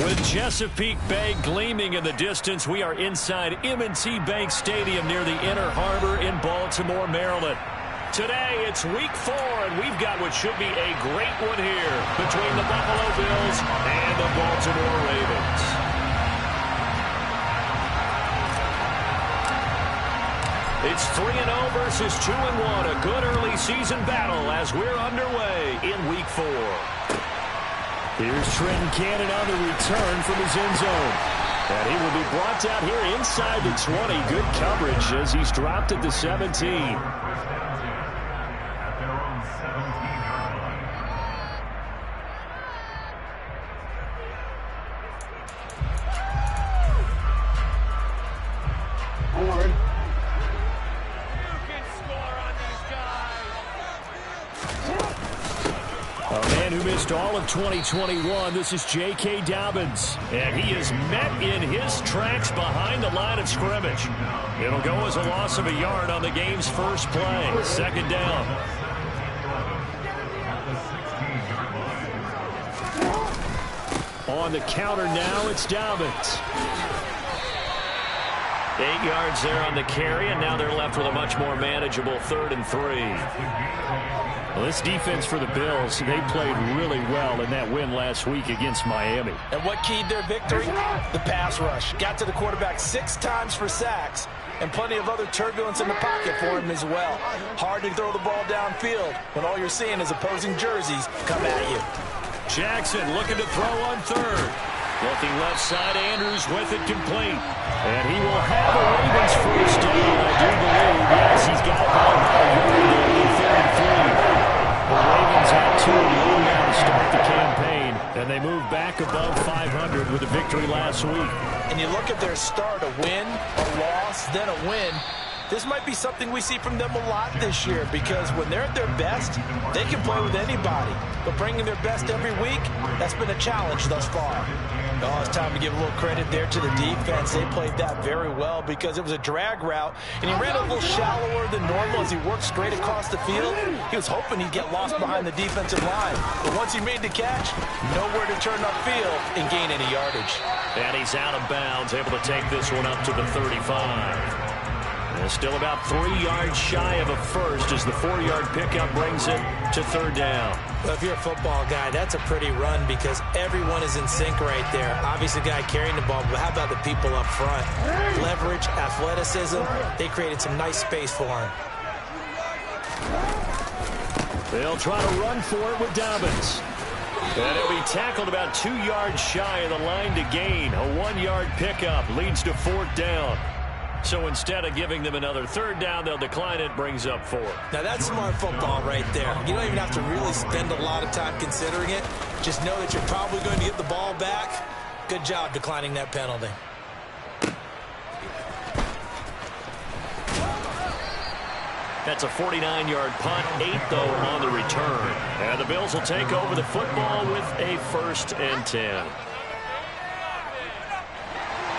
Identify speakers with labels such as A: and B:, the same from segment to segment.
A: With Chesapeake Bay gleaming in the distance, we are inside M&T Bank Stadium near the Inner Harbor in Baltimore, Maryland. Today, it's week 4, and we've got what should be a great one here between the Buffalo Bills and the Baltimore Ravens. It's 3-0 versus 2-1, a good early season battle as we're underway in week 4. Here's Trenton Cannon on the return from his end zone. And he will be brought down here inside the 20. Good coverage as he's dropped at the 17. All of 2021, this is J.K. Dobbins, and he is met in his tracks behind the line of scrimmage. It'll go as a loss of a yard on the game's first play. Second down. On the counter now, it's Dobbins. 8 yards there on the carry, and now they're left with a much more manageable 3rd and 3. Well, this defense for the Bills, they played really well in that win last week against Miami.
B: And what keyed their victory? The pass rush. Got to the quarterback 6 times for sacks, and plenty of other turbulence in the pocket for him as well. Hard to throw the ball downfield when all you're seeing is opposing jerseys come at you.
A: Jackson looking to throw on 3rd. Looking left side, Andrews with it complete. And he will have a Ravens first down, I do believe. Yes, he's got about a yard there in 3rd and 3. The Ravens had 2 now to start the campaign, and they moved back above 500 with a victory last week.
B: And you look at their start, a win, a loss, then a win. This might be something we see from them a lot this year because when they're at their best, they can play with anybody. But bringing their best every week, that's been a challenge thus far. Oh, it's time to give a little credit there to the defense. They played that very well because it was a drag route, and he ran a little shallower than normal as he worked straight across the field. He was hoping he'd get lost behind the defensive line. But once he made the catch, nowhere to turn upfield and gain any yardage.
A: And he's out of bounds, able to take this one up to the 35. And still about 3 yards shy of a first as the 4-yard pickup brings it to 3rd down.
B: Well, if you're a football guy, that's a pretty run because everyone is in sync right there. Obviously, the guy carrying the ball, but how about the people up front? Leverage, athleticism, they created some nice space for him.
A: They'll try to run for it with Dobbins. And it'll be tackled about 2 yards shy of the line to gain. A 1-yard pickup leads to 4th down. So instead of giving them another 3rd down, they'll decline it, brings up 4.
B: Now that's smart football right there. You don't even have to really spend a lot of time considering it. Just know that you're probably going to get the ball back. Good job declining that penalty.
A: That's a 49-yard punt, 8 though on the return. And the Bills will take over the football with a 1st and 10.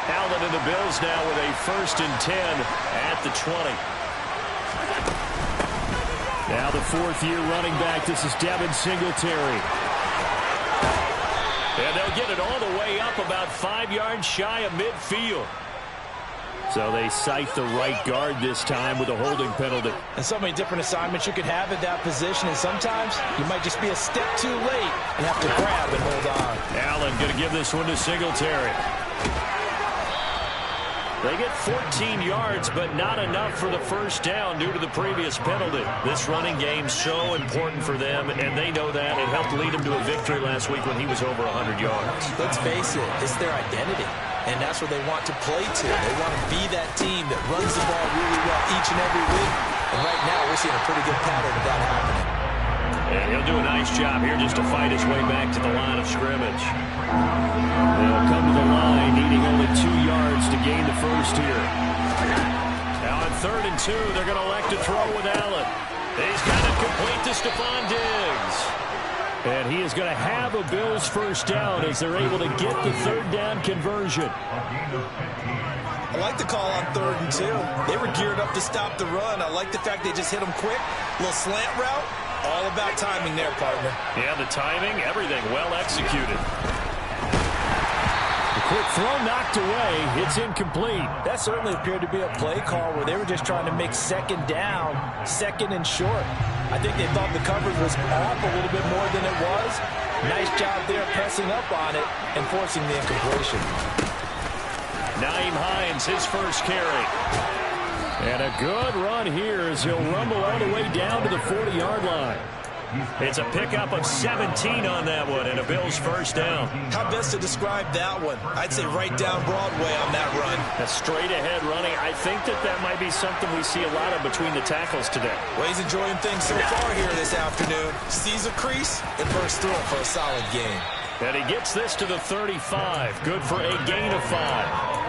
A: Allen and the Bills now with a 1st and 10 at the 20. Now the 4th-year running back. This is Devin Singletary. And they'll get it all the way up about 5 yards shy of midfield. So they cite the right guard this time with a holding penalty.
B: And so many different assignments you could have at that position, and sometimes you might just be a step too late and have to grab and hold on.
A: Allen going to give this one to Singletary. They get 14 yards, but not enough for the 1st down due to the previous penalty. This running game so important for them, and they know that. It helped lead them to a victory last week when he was over 100 yards.
B: Let's face it, it's their identity, and that's what they want to play to. They want to be that team that runs the ball really well each and every week, and right now we're seeing a pretty good pattern of that happening.
A: And he'll do a nice job here just to fight his way back to the line of scrimmage. They'll come to the line, needing only 2 yards to gain the 1st here. Now on 3rd and 2, they're going to elect to throw with Allen. He's got it complete to Stephon Diggs. And he is going to have a Bills 1st down as they're able to get the 3rd down conversion.
B: I like the call on 3rd and 2. They were geared up to stop the run. I like the fact they just hit them quick. A little slant route. All about timing there, partner.
A: Yeah, the timing, everything well executed. Quick throw knocked away. It's incomplete.
B: That certainly appeared to be a play call where they were just trying to make second down, second and short. I think they thought the coverage was off a little bit more than it was. Nice job there pressing up on it and forcing the incompletion.
A: Naeem Hines, his first carry. And a good run here as he'll rumble all the way down to the 40-yard line. It's a pickup of 17 on that one and a Bills first down.
B: How best to describe that one? I'd say right down Broadway on that run.
A: A straight-ahead running. I think that might be something we see a lot of between the tackles today.
B: Well, he's enjoying things so far here this afternoon. Sees a crease and bursts through it for a solid gain.
A: And he gets this to the 35. Good for a gain of 5.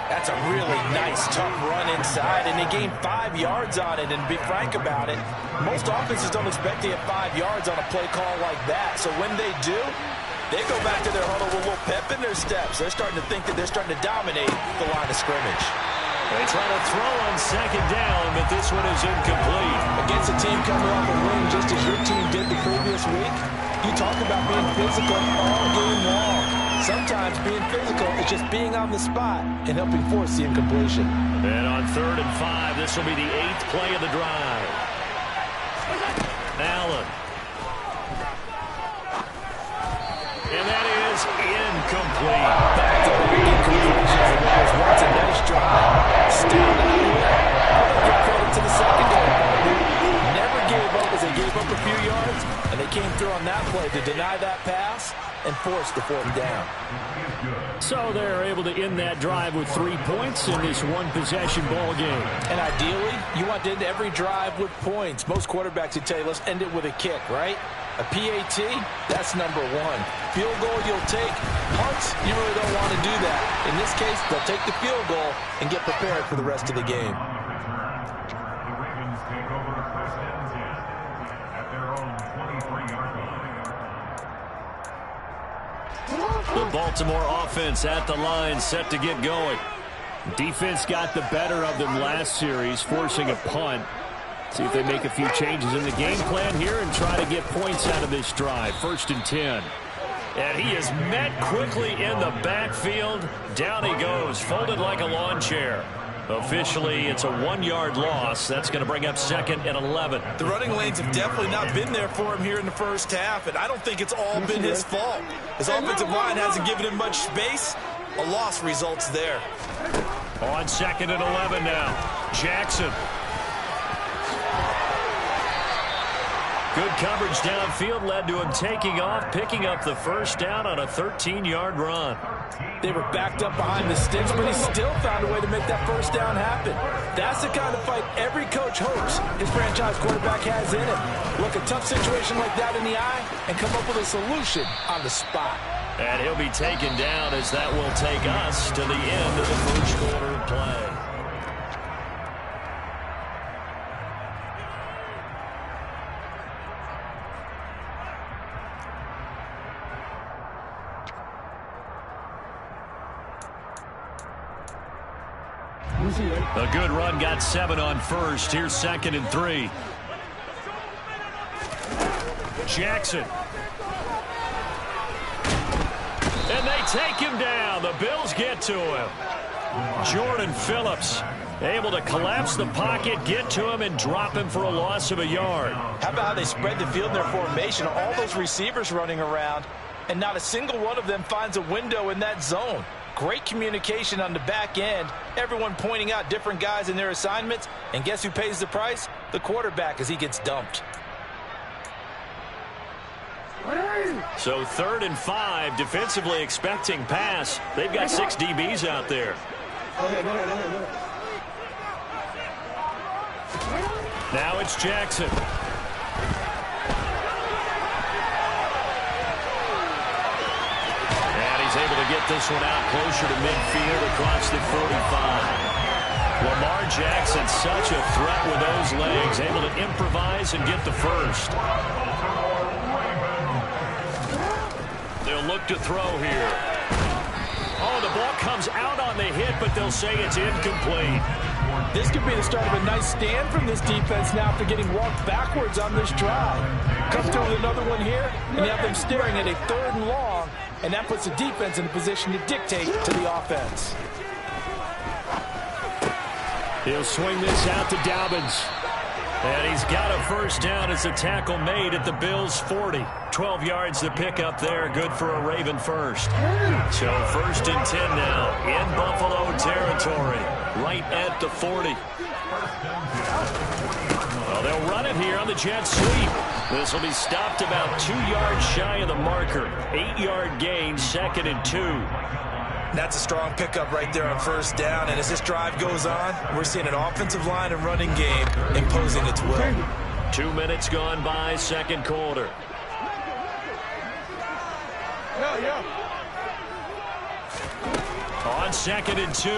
B: That's a really nice, tough run inside, and they gained 5 yards on it. And to be frank about it, most offenses don't expect to get 5 yards on a play call like that. So when they do, they go back to their huddle with a little pep in their steps. They're starting to think that they're starting to dominate the line of scrimmage.
A: They try to throw on second down, but this one is incomplete.
B: Against a team coming off a win just as your team did the previous week, you talk about being physical all game long. Sometimes being physical is just being on the spot and helping force the incompletion.
A: And on 3rd and 5, this will be the 8th play of the drive. Allen. And that is incomplete.
B: Back to the incompletions, and that was once a nice drive. Still not here. I'll give credit to the secondary. Never gave up as they gave up a few yards, and they came through on that play to deny that pass and force the 4th down.
A: So they're able to end that drive with 3 points in this one-possession ball game.
B: And ideally, you want to end every drive with points. Most quarterbacks would tell you, let's end it with a kick, right? A PAT, that's number 1. Field goal you'll take. Punts, you really don't want to do that. In this case, they'll take the field goal and get prepared for the rest of the game.
A: The Baltimore offense at the line, set to get going. Defense got the better of them last series, forcing a punt. See if they make a few changes in the game plan here and try to get points out of this drive. 1st and 10. And he is met quickly in the backfield. Down he goes, folded like a lawn chair. Officially, it's a 1-yard loss. That's going to bring up 2nd and 11.
B: The running lanes have definitely not been there for him here in the first half, and I don't think it's all been his fault. His offensive line hasn't given him much space. A loss results there.
A: On 2nd and 11 now. Jackson. Good coverage downfield led to him taking off, picking up the first down on a 13-yard run.
B: They were backed up behind the sticks, but he still found a way to make that first down happen. That's the kind of fight every coach hopes his franchise quarterback has in him. Look a tough situation like that in the eye and come up with a solution on the spot.
A: And he'll be taken down as that will take us to the end of the first quarter of play. A good run, got 7 on first. Here's 2nd and 3. Jackson. And they take him down. The Bills get to him. Jordan Phillips able to collapse the pocket, get to him, and drop him for a loss of a yard.
B: How about how they spread the field in their formation? All those receivers running around, and not a single one of them finds a window in that zone. Great communication on the back end. Everyone pointing out different guys in their assignments. And guess who pays the price? The quarterback as he gets dumped.
A: So 3rd and 5, defensively expecting pass. They've got 6 DBs out there. Now it's Jackson. He's able to get this one out closer to midfield across the 45. Lamar Jackson, such a threat with those legs, able to improvise and get the first. They'll look to throw here. Oh, the ball comes out on the hit, but they'll say it's incomplete.
B: This could be the start of a nice stand from this defense now after getting walked backwards on this drive. Come through with another one here, and you have them staring at a 3rd and long, and that puts the defense in a position to dictate to the offense.
A: He'll swing this out to Dobbins. And he's got a first down as a tackle made at the Bills' 40. 12 yards to pick up there. Good for a Raven first. So 1st and 10 now in Buffalo territory. Right at the 40. Well, they'll run it here on the jet sweep. This will be stopped about 2 yards shy of the marker. 8-yard gain, 2nd and 2.
B: That's a strong pickup right there on first down. And as this drive goes on, we're seeing an offensive line and running game imposing its will.
A: 2 minutes gone by, 2nd quarter. On 2nd and 2,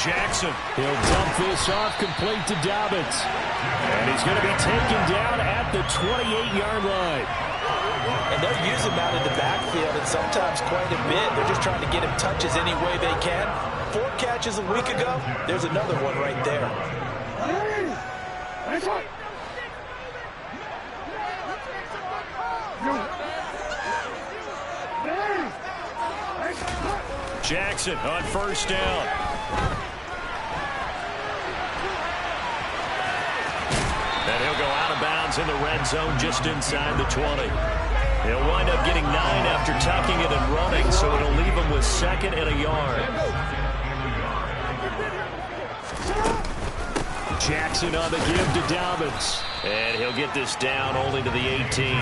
A: Jackson. He'll dump this off complete to Dobbins. And he's going to be taken down at the 28-yard line.
B: And they'll use him out in the backfield, and sometimes quite a bit. They're just trying to get him touches any way they can. 4 catches a week ago. There's another one right there.
A: Jackson on first down. And he'll go out of bounds in the red zone just inside the 20. He'll wind up getting 9 after tucking it and running, so it'll leave him with 2nd and a yard. Jackson on the give to Dobbins. And he'll get this down only to the 18.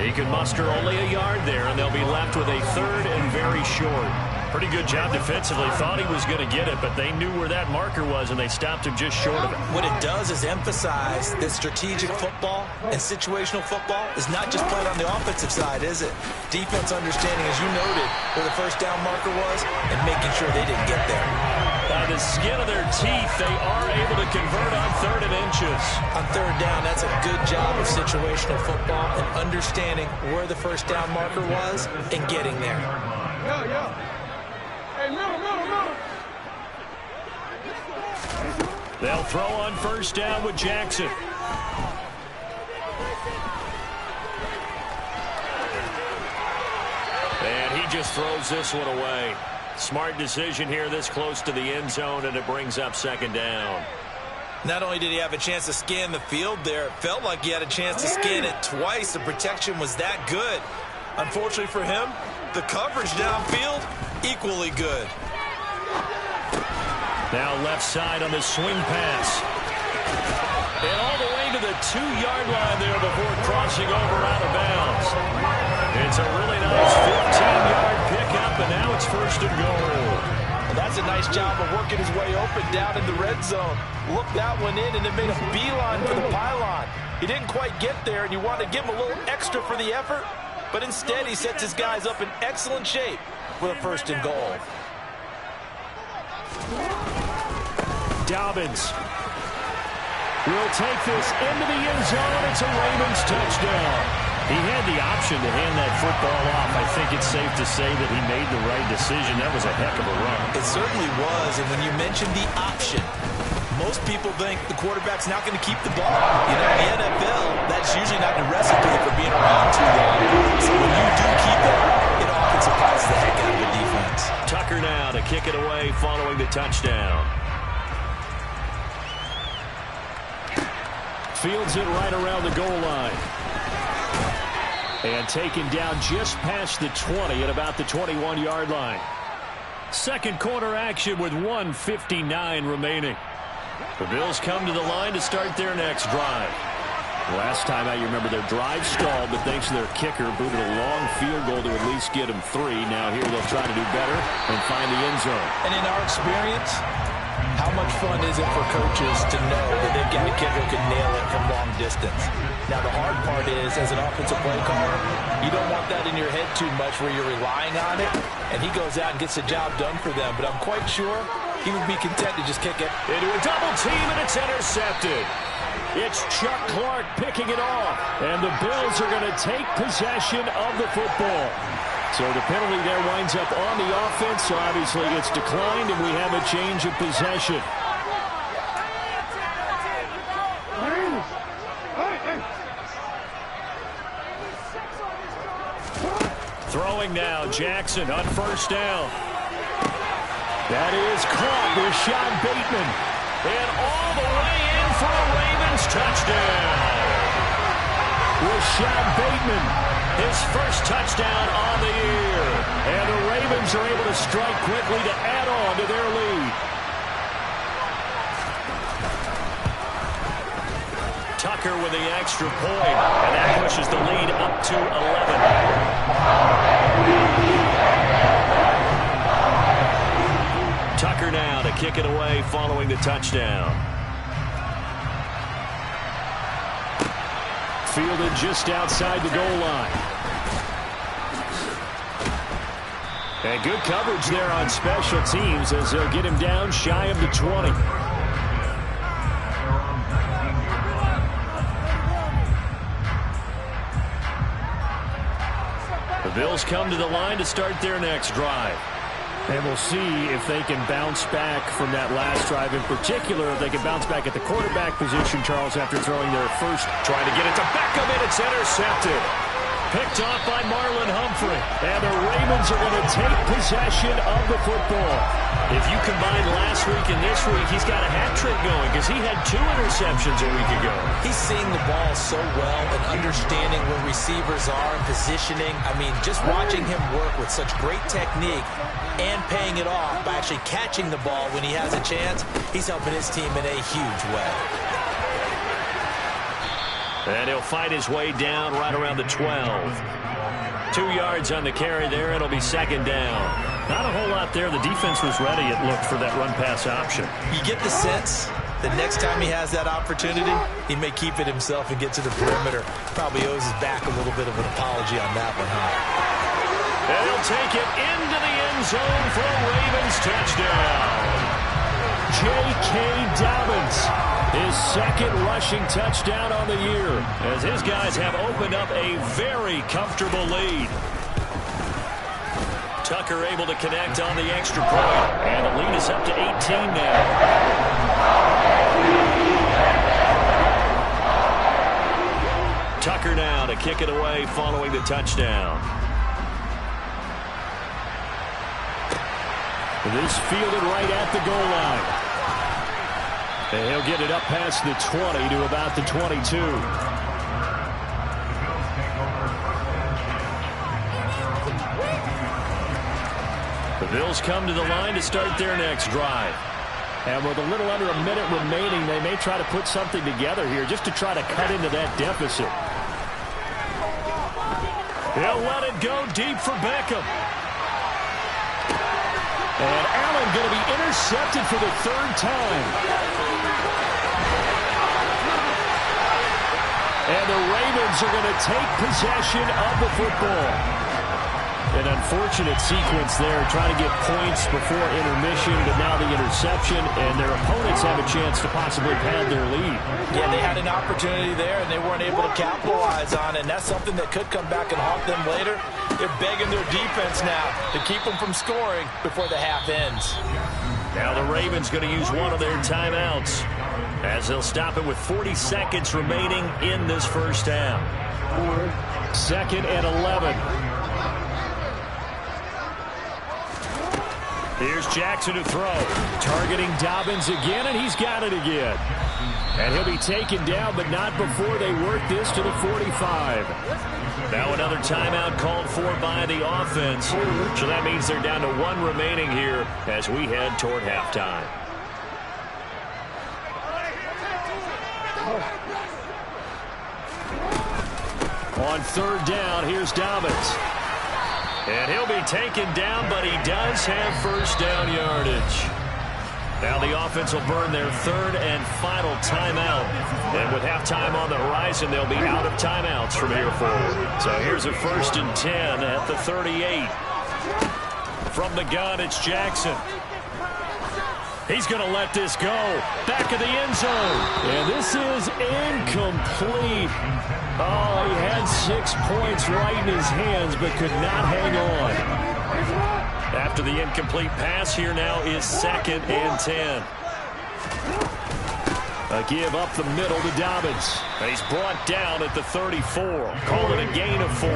A: He can muster only a yard there, and they'll be left with a 3rd and very short. Pretty good job defensively. Thought he was going to get it, but they knew where that marker was, and they stopped him just short of it.
B: What it does is emphasize that strategic football and situational football is not just played on the offensive side, is it? Defense understanding, as you noted, where the first down marker was and making sure they didn't get there.
A: By the skin of their teeth, they are able to convert on 3rd and inches.
B: On 3rd down, that's a good job of situational football and understanding where the first down marker was and getting there.
A: They'll throw on first down with Jackson. And he just throws this one away. Smart decision here this close to the end zone, and it brings up 2nd down.
B: Not only did he have a chance to scan the field there, it felt like he had a chance to scan it twice. The protection was that good. Unfortunately for him, the coverage downfield, equally good.
A: Now left side on the swing pass. And all the way to the 2-yard line there before crossing over out of bounds. It's a really nice 15-yard pickup, and now it's 1st and goal.
B: Well, that's a nice job of working his way open down in the red zone. Looked that one in and then made a beeline for the pylon. He didn't quite get there, and you want to give him a little extra for the effort, but instead he sets his guys up in excellent shape for the 1st and goal.
A: Dobbins will take this into the end zone. It's a Ravens touchdown. He had the option to hand that football off. I think it's safe to say that he made the right decision. That was a heck of a run.
B: It certainly was, and when you mentioned the option, most people think the quarterback's not going to keep the ball. You know, in the NFL, that's usually not the recipe for being around too long. So when you do keep it, it often surprises the heck out of the defense.
A: Tucker now to kick it away following the touchdown. Fields it right around the goal line. And taken down just past the 20 at about the 21-yard line. 2nd quarter action with 1:59 remaining. The Bills come to the line to start their next drive. Last time out, you remember their drive stalled, but thanks to their kicker, booted a long field goal to at least get them 3. Now here they'll try to do better and find the end zone.
B: And in our experience, how much fun is it for coaches to know that they've got a kicker who can nail it from long distance? Now, the hard part is, as an offensive play caller, you don't want that in your head too much where you're relying on it, and he goes out and gets the job done for them. But I'm quite sure he would be content to just kick it
A: into a double team, and it's intercepted. It's Chuck Clark picking it off, and the Bills are going to take possession of the football. So the penalty there winds up on the offense, so obviously it's declined, and we have a change of possession. Throwing now, Jackson on first down. That is caught. Rashad Bateman. And all the way in for a Ravens touchdown. Rashad Bateman, his first touchdown on the year. And the Ravens are able to strike quickly to add on to their lead. Tucker with the extra point, and that pushes the lead up to 11. Tucker now to kick it away following the touchdown. Fielded just outside the goal line. And good coverage there on special teams as they'll get him down shy of the 20. The Bills come to the line to start their next drive. And we'll see if they can bounce back from that last drive. In particular, if they can bounce back at the quarterback position, Charles, after throwing their first. Trying to get it to Beckham, and it's intercepted. Picked off by Marlon Humphrey. And the Ravens are going to take possession of the football. If you combine last week and this week, he's got a hat trick going because he had 2 interceptions a week ago.
B: He's seeing the ball so well and understanding where receivers are and positioning. I mean, just watching him work with such great technique and paying it off by actually catching the ball when he has a chance, he's helping his team in a huge way.
A: And he'll fight his way down right around the 12. 2 yards on the carry there. It'll be second down. Not a whole lot there. The defense was ready, it looked, for that run-pass option.
B: You get the sense that next time he has that opportunity, he may keep it himself and get to the perimeter. Probably owes his back a little bit of an apology on that one, huh?
A: And he'll take it into the end zone for a Ravens touchdown. J.K. Dobbins, his second rushing touchdown on the year, as his guys have opened up a very comfortable lead. Tucker able to connect on the extra point, and the lead is up to 18 now. Tucker now to kick it away following the touchdown. This fielded right at the goal line. And he'll get it up past the 20 to about the 22. The Bills come to the line to start their next drive. And with a little under a minute remaining, they may try to put something together here just to try to cut into that deficit. He'll let it go deep for Beckham. And Allen going to be intercepted for the 3rd time. And the Ravens are going to take possession of the football. An unfortunate sequence there, trying to get points before intermission, but now the interception, and their opponents have a chance to possibly pad their lead.
B: Yeah, they had an opportunity there, and they weren't able to capitalize on it, and that's something that could come back and haunt them later. They're begging their defense now to keep them from scoring before the half ends.
A: Now the Ravens going to use one of their timeouts, as they'll stop it with 40 seconds remaining in this first half. 2nd and 11. Here's Jackson to throw. Targeting Dobbins again, and he's got it again. And he'll be taken down, but not before they work this to the 45. Now another timeout called for by the offense. So that means they're down to 1 remaining here as we head toward halftime. On 3rd down, here's Dobbins. And he'll be taken down, but he does have first down yardage. Now the offense will burn their 3rd and final timeout. And with halftime on the horizon, they'll be out of timeouts from here forward. So here's a 1st and 10 at the 38. From the gun, it's Jackson. He's going to let this go. Back of the end zone. And this is incomplete. Oh, he had 6 points right in his hands, but could not hang on. After the incomplete pass, here now is 2nd and 10. A give up the middle to Dobbins. He's brought down at the 34. Call it a gain of 4.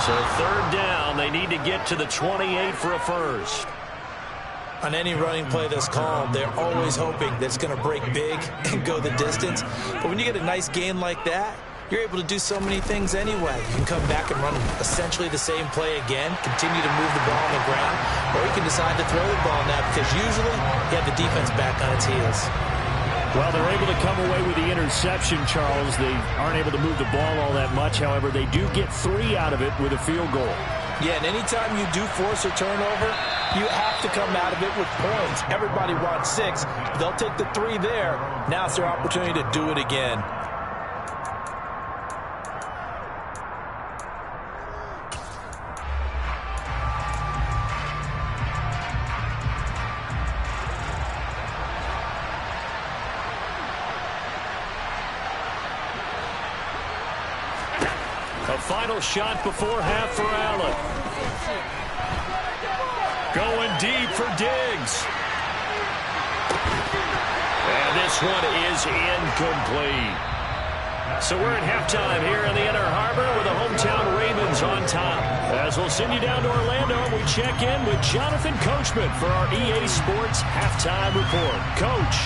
A: So third down, they need to get to the 28 for a first.
B: On any running play that's called, they're always hoping that it's going to break big and go the distance. But when you get a nice gain like that, you're able to do so many things anyway. You can come back and run essentially the same play again, continue to move the ball on the ground, or you can decide to throw the ball now because usually you have the defense back on its heels.
A: Well, they're able to come away with the interception, Charles. They aren't able to move the ball all that much. However, they do get 3 out of it with a field goal.
B: Yeah, and anytime you do force a turnover, you have to come out of it with points. Everybody wants 6. They'll take the 3 there. Now it's their opportunity to do it again.
A: A final shot before half for Allen. Going deep for Diggs. And this one is incomplete. So we're at halftime here in the Inner Harbor with the hometown Ravens on top. As we'll send you down to Orlando, we check in with Jonathan Coachman for our EA Sports Halftime Report. Coach.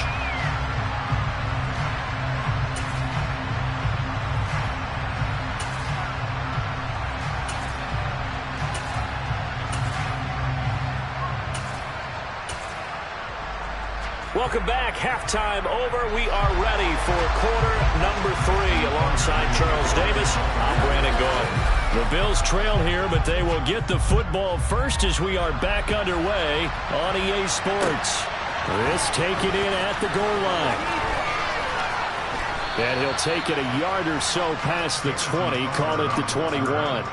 A: Welcome back. Halftime over. We are ready for quarter number 3. Alongside Charles Davis, I'm Brandon Gaudin. The Bills trail here, but they will get the football first as we are back underway on EA Sports. This taken in at the goal line. And he'll take it a yard or so past the 20, call it the 21.